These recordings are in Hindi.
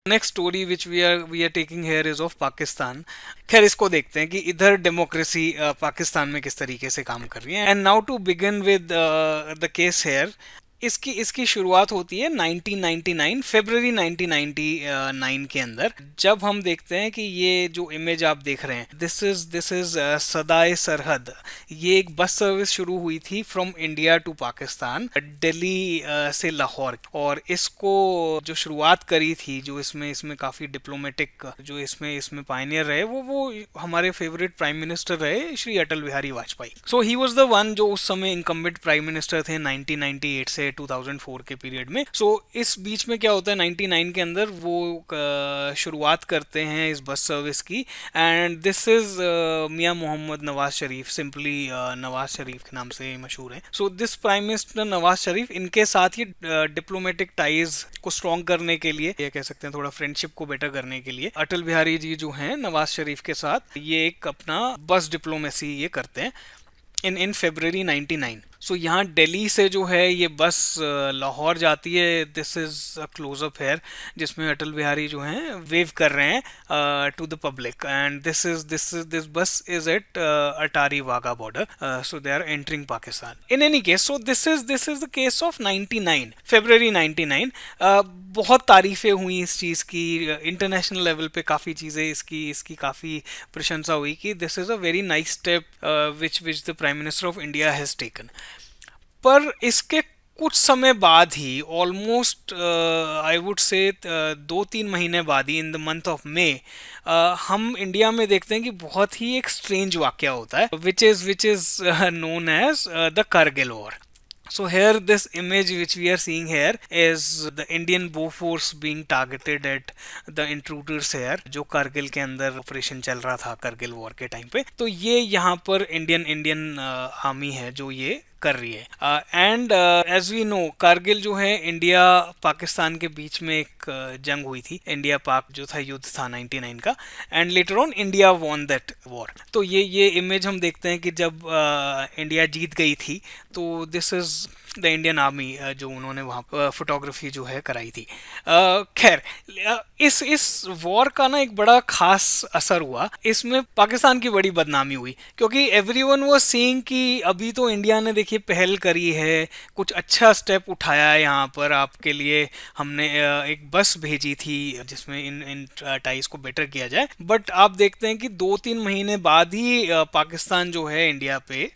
Next story which we are taking here is of Pakistan. खैर इसको देखते हैं कि इधर डेमोक्रेसी पाकिस्तान में किस तरीके से काम कर रही है. And now to begin with the case here. इसकी इसकी शुरुआत होती है 1999 फरवरी 1999 के अंदर, जब हम देखते हैं कि ये जो इमेज आप देख रहे हैं, दिस इज सदाए सरहद. ये एक बस सर्विस शुरू हुई थी from India to Pakistan, Delhi से लाहौर. और इसको जो शुरुआत करी थी, जो इसमें इसमें काफ़ी डिप्लोमेटिक जो इसमें इसमें पायनियर रहे, वो हमारे फेवरेट प्राइम मिनिस्टर रहे श्री अटल बिहारी वाजपेयी. सो ही वाज द वन जो उस समय इनकम्बेंट प्राइम मिनिस्टर थे 1998 से 2004 के पीरियड में. सो इस बीच में क्या होता है, 99 के अंदर वो शुरुआत करते हैं इस बस सर्विस की. And this is Mian Mohammad Nawaz Sharif, simply Nawaz Sharif के नाम से मशहूर है. So this prime minister Nawaz Sharif, इनके साथ ही डिप्लोमेटिक टाइज को स्ट्रॉन्ग करने के लिए, ये कह सकते हैं थोड़ा फ्रेंडशिप को बेटर करने के लिए, अटल बिहारी जी जो हैं नवाज शरीफ के साथ ये एक अपना बस डिप्लोमेसी ये करते हैं इन फरवरी 99. सो यहाँ दिल्ली से जो है ये बस लाहौर जाती है. This is a close up here जिसमें अटल बिहारी जो हैं वेव कर रहे हैं to the public. And this bus is at Attari Wagah border. So they are entering Pakistan. In any case, so this is the case of 99 February 99. बहुत तारीफें हुई इस चीज़ की, इंटरनेशनल लेवल पे काफ़ी चीज़ें इसकी इसकी काफ़ी प्रशंसा हुई कि this is a very nice step which the prime minister of India has taken. पर इसके कुछ समय बाद ही, ऑलमोस्ट आई वुड से 2-3 महीने बाद ही, in the month of May, हम इंडिया में देखते हैं कि बहुत ही एक स्ट्रेंज वाकया होता है which is known as the Kargil war. So here this image which we are seeing here is the Indian Bofors being targeted at the intruders here, जो कारगिल के अंदर ऑपरेशन चल रहा था कारगिल वॉर के टाइम पे. तो ये यहाँ पर इंडियन आर्मी है जो ये कर रही है. And as we know, Kargil जो है इंडिया पाकिस्तान के बीच में एक जंग हुई थी. इंडिया पाक जो था युद्ध था 99 का. And later on India won that war. तो ये इमेज हम देखते हैं कि जब इंडिया जीत गई थी, तो this is the Indian army जो उन्होंने वहाँ फोटोग्राफी जो है कराई थी. खैर, इस वॉर का ना एक बड़ा खास असर हुआ. इसमें पाकिस्तान की बड़ी बदनामी हुई, क्योंकि एवरीवन वाज सीइंग कि अभी तो इंडिया ने देखिए पहल करी है, कुछ अच्छा स्टेप उठाया है. यहाँ पर आपके लिए हमने एक बस भेजी थी जिसमें इन टाइज को बेटर किया जाए. बट आप देखते हैं कि 2-3 महीने बाद ही पाकिस्तान जो है इंडिया पे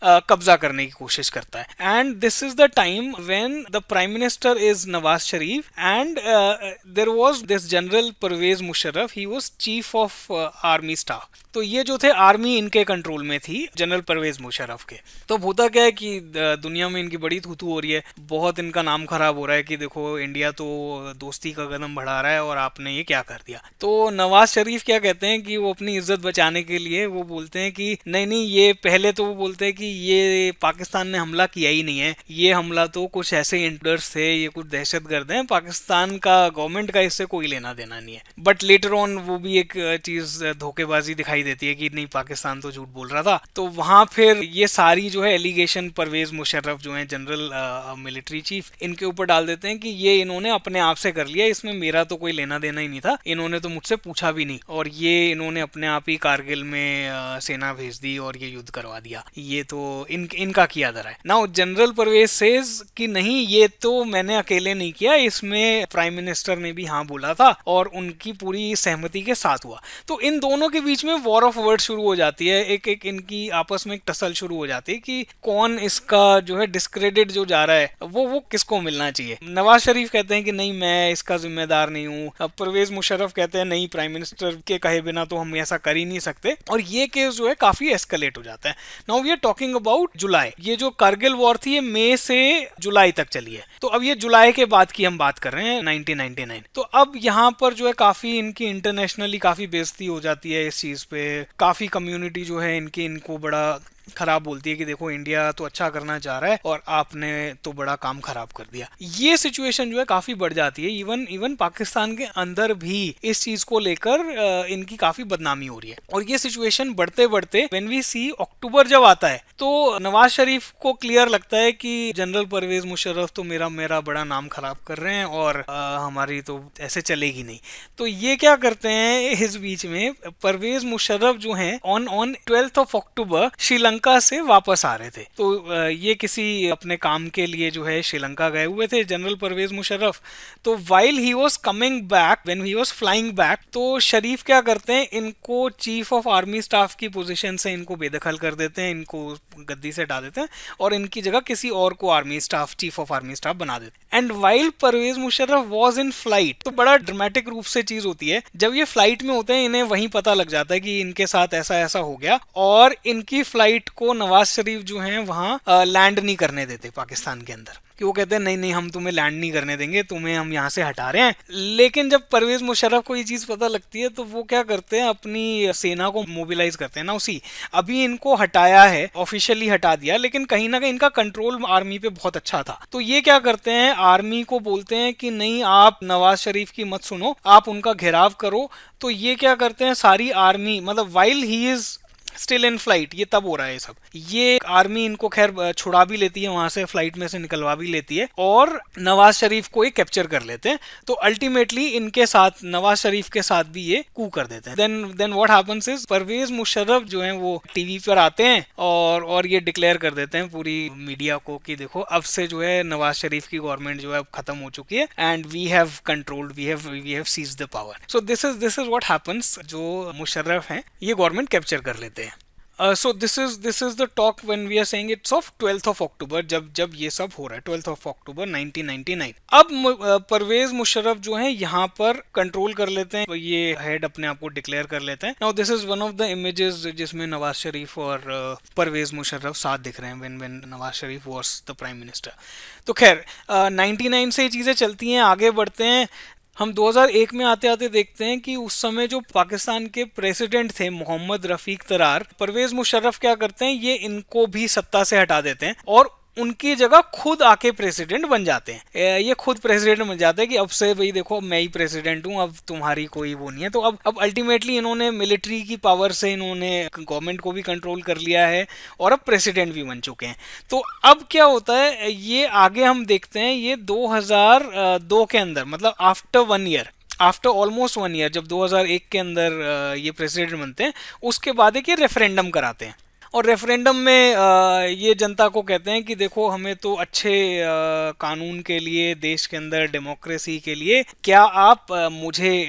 कब्जा करने की कोशिश करता है. And this is the time when the prime minister is Nawaz Sharif and there was this general Pervez Musharraf. He was chief of army staff. तो ये जो थे आर्मी इनके कंट्रोल में थी, जनरल परवेज मुशर्रफ के. तो होता क्या है कि दुनिया में इनकी बड़ी थूथू हो रही है, बहुत इनका नाम खराब हो रहा है कि देखो इंडिया तो दोस्ती का कदम बढ़ा रहा है और आपने ये क्या कर दिया. तो नवाज शरीफ क्या कहते हैं कि वो अपनी इज्जत बचाने के लिए वो बोलते हैं कि नहीं नहीं, ये पहले तो वो बोलते हैं कि ये पाकिस्तान ने हमला किया ही नहीं है, ये हमला तो कुछ ऐसे इंटर्स थे, ये कुछ दहशतगर्द हैं, पाकिस्तान का गवर्नमेंट का इससे कोई लेना देना नहीं है. बट लेटर ऑन वो भी एक चीज धोखेबाजी दिखाई देती है कि नहीं, पाकिस्तान तो झूठ बोल रहा था. तो वहां फिर ये सारी जो है एलिगेशन परवेज मुशर्रफ जो है जनरल मिलिट्री चीफ, इनके ऊपर डाल देते हैं कि ये इन्होंने अपने आप से कर लिया, इसमें मेरा तो कोई लेना देना ही नहीं था, इन्होंने तो मुझसे पूछा भी नहीं, और ये इन्होंने अपने आप ही कारगिल में सेना भेज दी और ये युद्ध करवा दिया, ये तो इनका किया धरा है. नाउ जनरल परवेज सेज कि नहीं, ये तो मैंने अकेले नहीं किया, इसमें प्राइम मिनिस्टर ने भी हाँ बोला था और उनकी पूरी सहमति के साथ हुआ. तो इन दोनों के बीच में वॉर ऑफ वर्ड शुरू हो जाती है, एक इनकी आपस में एक टसल शुरू हो जाती है कि कौन इसका जो है डिस्क्रेडिट जो जा रहा है वो किसको मिलना चाहिए. नवाज शरीफ कहते हैं कि नहीं, मैं इसका जिम्मेदार नहीं हूँ. परवेज मुशर्रफ कहते हैं नहीं, प्राइम मिनिस्टर के कहे बिना तो हम ऐसा कर ही नहीं सकते. और ये केस जो है काफी एस्केलेट हो जाता है. Now we are talking about July. ये जो कारगिल वॉर थी ये मई से जुलाई तक चली है. तो अब ये जुलाई के बाद की हम बात कर रहे हैं 1999. तो अब यहाँ पर जो है काफी इनकी इंटरनेशनली काफी बेइज्जती हो जाती है इस चीज पे. काफी कम्युनिटी जो है इनको बड़ा खराब बोलती है कि देखो इंडिया तो अच्छा करना चाह रहा है और आपने तो बड़ा काम खराब कर दिया। ये सिचुएशन जो है काफी बढ़ जाती है, इवन इवन पाकिस्तान के अंदर भी इस चीज को लेकर इनकी काफी बदनामी हो रही है। और ये सिचुएशन बढ़ते बढ़ते व्हेन वी सी अक्टूबर जब आता है तो नवाज शरीफ को क्लियर लगता है कि जनरल परवेज मुशर्रफ तो मेरा मेरा बड़ा नाम खराब कर रहे हैं और हमारी तो ऐसे चलेगी नहीं। तो ये क्या करते हैं इस बीच में, परवेज मुशर्रफ जो हैं on on 12th of October Sri Lanka से वापस आ रहे थे। तो ये किसी अपने काम के लिए जो है श्रीलंका गए हुए थे जनरल परवेज मुशर्रफ। तो while he was coming back, when he was flying back, तो शरीफ क्या करते हैं, इनको चीफ ऑफ आर्मी स्टाफ की पोजीशन से इनको बेदखल कर देते हैं, इनको गद्दी से हटा देते हैं और इनकी जगह किसी और को army staff, chief of army staff बना देते हैं। And while Pervez Musharraf was in flight, तो बड़ा ड्रामेटिक रूप से चीज होती है, जब ये फ्लाइट में होते हैं इन्हें वहीं पता लग जाता है कि इनके साथ ऐसा ऐसा हो गया, और इनकी फ्लाइट को नवाज शरीफ जो हैं वहां लैंड नहीं करने देते पाकिस्तान के अंदर, कि वो कहते हैं नहीं नहीं हम तुम्हें लैंड नहीं करने देंगे, तुम्हें हम यहाँ से हटा रहे हैं। लेकिन जब परवेज मुशर्रफ को ये चीज पता लगती है तो वो क्या करते हैं, अपनी सेना को मोबिलाइज करते हैं ना। उसी अभी इनको हटाया है, ऑफिशियली हटा दिया, लेकिन कहीं ना कहीं इनका कंट्रोल आर्मी पे बहुत अच्छा था। तो ये क्या करते हैं, आर्मी को बोलते हैं कि नहीं आप नवाज शरीफ की मत सुनो, आप उनका घेराव करो। तो ये क्या करते हैं, सारी आर्मी, मतलब while he is still in flight, ये तब हो रहा है ये सब, ये आर्मी इनको खैर छुड़ा भी लेती है वहां से, फ्लाइट में से निकलवा भी लेती है और नवाज शरीफ को ये कैप्चर कर लेते हैं। तो अल्टीमेटली इनके साथ, नवाज शरीफ के साथ भी ये कू कर देते हैं। Then what happens is, Pervez Musharraf जो है वो टीवी पर आते हैं और ये डिक्लेयर कर देते हैं पूरी मीडिया को कि देखो अब से जो है नवाज शरीफ की गवर्नमेंट जो है खत्म हो चुकी है and we have controlled, we have seized the power. So this is what happens, जो मुशर्रफ हैं ये गवर्नमेंट कैप्चर कर लेते हैं। So this is the talk when we are saying it's of 12th of October, जब ये सब हो रहा है 12th of October 1999। अब परवेज मुशर्रफ जो हैं यहाँ पर कंट्रोल कर लेते हैं, ये हेड अपने आप को डिक्लेयर कर लेते हैं। Now this is one of the images जिसमें नवाज शरीफ और परवेज मुशर्रफ साथ दिख रहे हैं when Nawaz Sharif was the prime minister. तो खैर 99 से ये चीज़ें चलती हैं, आगे बढ़ते हैं। हम 2001 में आते आते देखते हैं कि उस समय जो पाकिस्तान के प्रेसिडेंट थे मोहम्मद रफीक तरार, परवेज मुशर्रफ क्या करते हैं, ये इनको भी सत्ता से हटा देते हैं और उनकी जगह खुद आके प्रेसिडेंट बन जाते हैं। ये खुद प्रेसिडेंट बन जाते हैं कि अब से भाई देखो मैं ही प्रेसिडेंट हूँ, अब तुम्हारी कोई वो नहीं है। तो अब अल्टीमेटली इन्होंने मिलिट्री की पावर से इन्होंने गवर्नमेंट को भी कंट्रोल कर लिया है और अब प्रेसिडेंट भी बन चुके हैं। तो अब क्या होता है, ये आगे हम देखते हैं, ये 2002 के अंदर, मतलब आफ्टर ऑलमोस्ट 1 ईयर, जब 2001 के अंदर ये प्रेसिडेंट बनते हैं, उसके बाद एक ये रेफरेंडम कराते हैं। और रेफरेंडम में ये जनता को कहते हैं कि देखो हमें तो अच्छे कानून के लिए, देश के अंदर डेमोक्रेसी के लिए, क्या आप मुझे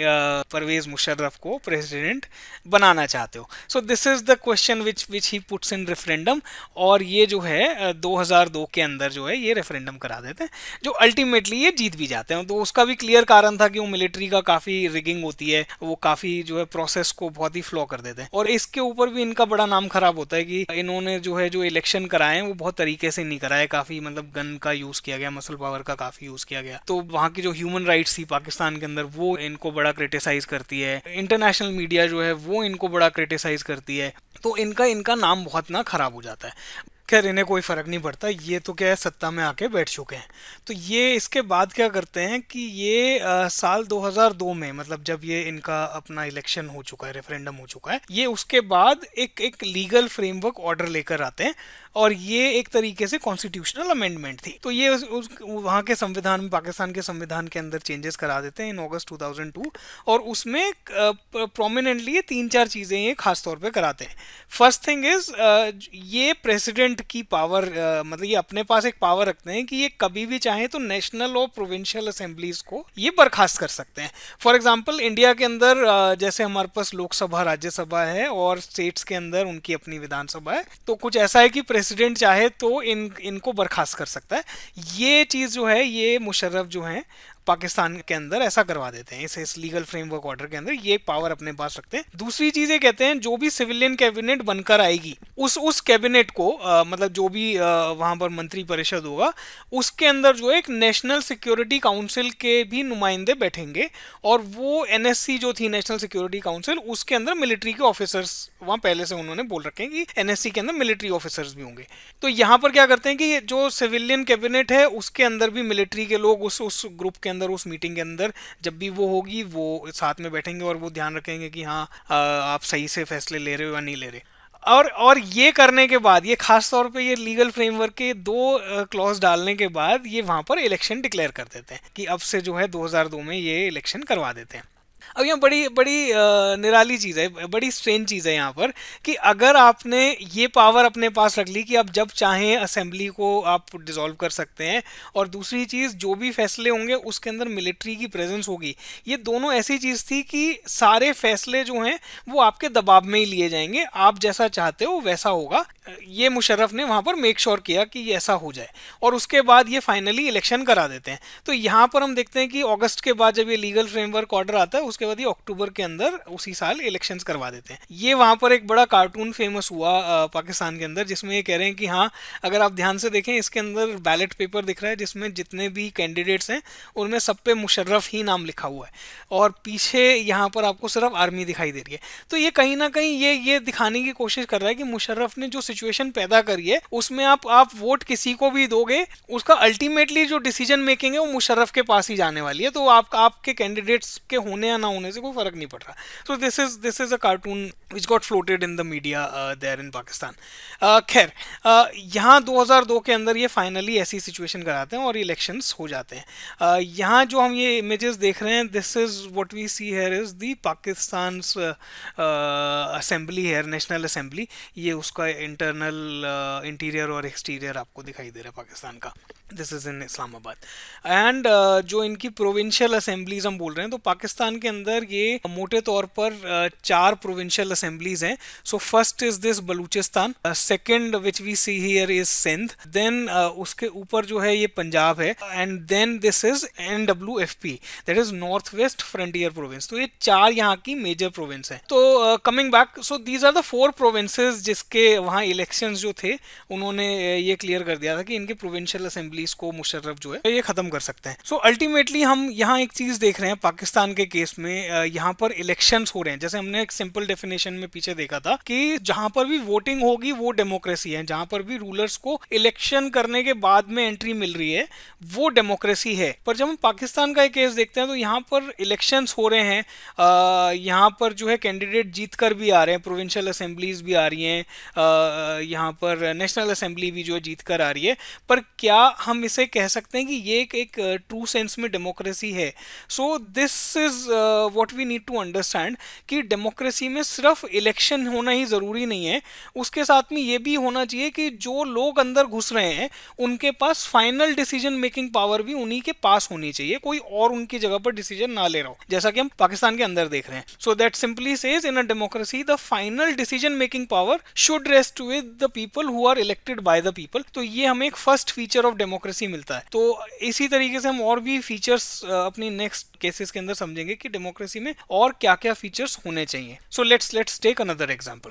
परवेज मुशर्रफ को प्रेसिडेंट बनाना चाहते हो। सो this is the question which he puts in referendum. और ये जो है 2002 के अंदर जो है ये रेफरेंडम करा देते हैं, जो अल्टीमेटली ये जीत भी जाते हैं। तो उसका भी क्लियर कारण था कि वो मिलिट्री का काफ़ी रिगिंग होती है, वो काफ़ी जो है प्रोसेस को बहुत ही फ्लॉ कर देते हैं। और इसके ऊपर भी इनका बड़ा नाम खराब होता है कि इन्होंने जो इलेक्शन कराए हैं वो बहुत तरीके से नहीं कराए, काफ़ी मतलब गन का यूज़ किया गया, मसल पावर का काफ़ी यूज़ किया गया। तो वहाँ की जो ह्यूमन राइट्स थी पाकिस्तान के अंदर वो इनको बड़ा क्रिटिसाइज करती है, इंटरनेशनल मीडिया जो है वो इनको बड़ा क्रिटिसाइज करती है। तो इनका नाम बहुत ना खराब हो जाता है। खैर इन्हें कोई फ़र्क नहीं पड़ता, ये तो क्या है सत्ता में आके बैठ चुके हैं। तो ये इसके बाद क्या करते हैं कि ये साल 2002 में, मतलब जब ये इनका अपना इलेक्शन हो चुका है, रेफरेंडम हो चुका है, ये उसके बाद एक लीगल फ्रेमवर्क ऑर्डर लेकर आते हैं और ये एक तरीके से कॉन्स्टिट्यूशनल अमेंडमेंट थी। तो ये वहाँ के संविधान में, पाकिस्तान के संविधान के अंदर चेंजेस करा देते हैं इन अगस्त 2002। और उसमें प्रोमिनेंटली ये 3-4 चीज़ें ये खास तौर पे कराते हैं। फर्स्ट थिंग इज, ये प्रेसिडेंट की पावर, मतलब ये अपने पास एक पावर रखते हैं कि ये कभी भी चाहे तो नेशनल और प्रोविंशियल असेंबलीज को ये बर्खास्त कर सकते हैं। फॉर एग्जांपल इंडिया के अंदर जैसे हमारे पास लोकसभा, राज्यसभा है और स्टेट्स के अंदर उनकी अपनी विधानसभा है, तो कुछ ऐसा है कि प्रेसिडेंट चाहे तो इनको बर्खास्त कर सकता है। ये चीज़ जो है ये मुशर्रफ जो है पाकिस्तान के अंदर ऐसा करवा देते हैं, इस लीगल फ्रेमवर्क ऑर्डर के अंदर ये पावर अपने पास रखते हैं। दूसरी चीज ये कहते हैं जो भी सिविलियन कैबिनेट बनकर आएगी उस कैबिनेट को मतलब जो भी वहां पर मंत्री परिषद होगा उसके अंदर जो है एक नेशनल सिक्योरिटी काउंसिल के भी नुमाइंदे बैठेंगे, और वो एनएससी जो थी नेशनल सिक्योरिटी काउंसिल उसके अंदर मिलिट्री के ऑफिसर्स वहां पहले से उन्होंने बोल रखे हैं कि एनएससी के अंदर मिलिट्री ऑफिसर्स भी होंगे। तो यहाँ पर क्या करते हैं कि जो सिविलियन कैबिनेट है उसके अंदर भी मिलिट्री के लोग उस ग्रुप के अंदर उस मीटिंग के अंदर जब भी वो होगी वो साथ में बैठेंगे और वो ध्यान रखेंगे कि हाँ आप सही से फैसले ले रहे हो या नहीं ले रहे। और ये करने के बाद ये खास तौर पे ये लीगल फ्रेमवर्क के 2 क्लॉज डालने के बाद ये वहां पर इलेक्शन डिक्लेयर कर देते हैं कि अब से जो है 2002 में ये इलेक्शन करवा देते हैं। अब यहाँ बड़ी बड़ी निराली चीज़ है, बड़ी स्ट्रेंज चीज़ है यहाँ पर कि अगर आपने ये पावर अपने पास रख ली कि आप जब चाहें असेंबली को आप डिसॉल्व कर सकते हैं, और दूसरी चीज़ जो भी फैसले होंगे उसके अंदर मिलिट्री की प्रेजेंस होगी, ये दोनों ऐसी चीज़ थी कि सारे फैसले जो हैं वो आपके दबाव में ही लिए जाएंगे, आप जैसा चाहते हो वैसा होगा। ये मुशर्रफ ने वहाँ पर मेक श्योर किया कि ये ऐसा हो जाए, और उसके बाद ये फाइनली इलेक्शन करा देते हैं। तो यहाँ पर हम देखते हैं कि अगस्त के बाद जब ये लीगल फ्रेमवर्क ऑर्डर आता है उसके बाद ये अक्टूबर के अंदर उसी साल इलेक्शंस करवा देते हैं। ये वहां पर एक बड़ा कार्टून फेमस हुआ पाकिस्तान के अंदर, जिसमें ये कह रहे हैं कि हाँ अगर आप ध्यान से देखें इसके अंदर बैलेट पेपर दिख रहा है जिसमें जितने भी कैंडिडेट्स हैं उनमें सब पे मुशर्रफ ही नाम लिखा हुआ है, और पीछे यहाँ पर आपको सिर्फ आर्मी दिखाई दे रही है। तो ये कहीं ना कहीं ये दिखाने की कोशिश कर रहा है कि मुशर्रफ ने जो सिचुएशन पैदा करी है उसमें आप वोट किसी को भी दोगे उसका अल्टीमेटली जो डिसीजन मेकिंग है वो मुशर्रफ के पास ही जाने वाली है, तो आपके कैंडिडेट्स के होने या ना होने से कोई फर्क नहीं पड़ रहा। So this is a cartoon which got floated in the media there in Pakistan. खैर यहाँ 2002 के अंदर ये फाइनली ऐसी सिचुएशन कराते हैं और इलेक्शंस हो जाते हैं। यहाँ जो हम ये इमेजेस देख रहे हैं this is what we see here is the Pakistan assembly है, नेशनल असेंबली। ये उसका इंटरनल इंटीरियर और एक्सटीरियर आपको दिखाई दे रहा है पाकिस्तान का। This is in Islamabad. And जो इनकी प्रोविंशियल असेंबलीज हम बोल रहे हैं तो पाकिस्तान के अंदर ये मोटे तौर पर 4 प्रोविंशियल असेंबलीज हैं। So first is this Balochistan, second which we see here is Sindh, then उसके ऊपर जो है ये पंजाब है, and then this is NWFP that is north west frontier province. तो ये 4 यहाँ की मेजर प्रोविंस है। तो coming back, so these are the 4 provinces जिसके वहाँ इलेक्शंस जो थे उन्होंने ये क्लियर कर दिया था कि इनके प्रोविंशियल असेंबली को मुशर्रफ जो है ये खत्म कर सकते हैं। सो अल्टीमेटली हम यहाँ एक चीज देख रहे हैं पाकिस्तान के केस में, यहाँ पर इलेक्शंस हो रहे हैं। जैसे हमने एक सिंपल डेफिनेशन में पीछे देखा था कि जहां पर भी वोटिंग होगी वो डेमोक्रेसी है, जहां पर भी रूलर्स को इलेक्शन करने के बाद में एंट्री मिल रही है वो डेमोक्रेसी है। पर जब हम पाकिस्तान का एक केस देखते हैं तो यहाँ पर इलेक्शंस हो रहे हैं, यहाँ पर जो है कैंडिडेट जीत कर भी आ रहे हैं, प्रोविंशियल असेंबलीज भी आ रही हैं, यहाँ पर नेशनल असेंबली भी जो है जीत कर आ रही है। पर क्या हम इसे कह सकते हैं कि ये एक ट्रू सेंस में डेमोक्रेसी है? So this is what we need to understand कि डेमोक्रेसी में सिर्फ इलेक्शन होना ही ज़रूरी नहीं है, उसके साथ में ये भी होना चाहिए कि जो लोग अंदर घुस रहे हैं उनके पास फाइनल डिसीजन मेकिंग पावर भी उन्हीं के पास होनी चाहिए, कोई और उनकी जगह पर डिसीजन ना ले रहा हो, जैसा कि हम पाकिस्तान के अंदर देख रहे हैं। So that simply says in a democracy the final decision making power should rest with the people who are elected by the people. तो ये हमें एक फर्स्ट फीचर ऑफ डेमोक्रेसी मिलता है। तो इसी तरीके से हम और भी फीचर्स अपनी नेक्स्ट केसेस के अंदर समझेंगे कि डेमोक्रेसी में और क्या क्या फीचर्स होने चाहिए। So let's take another example.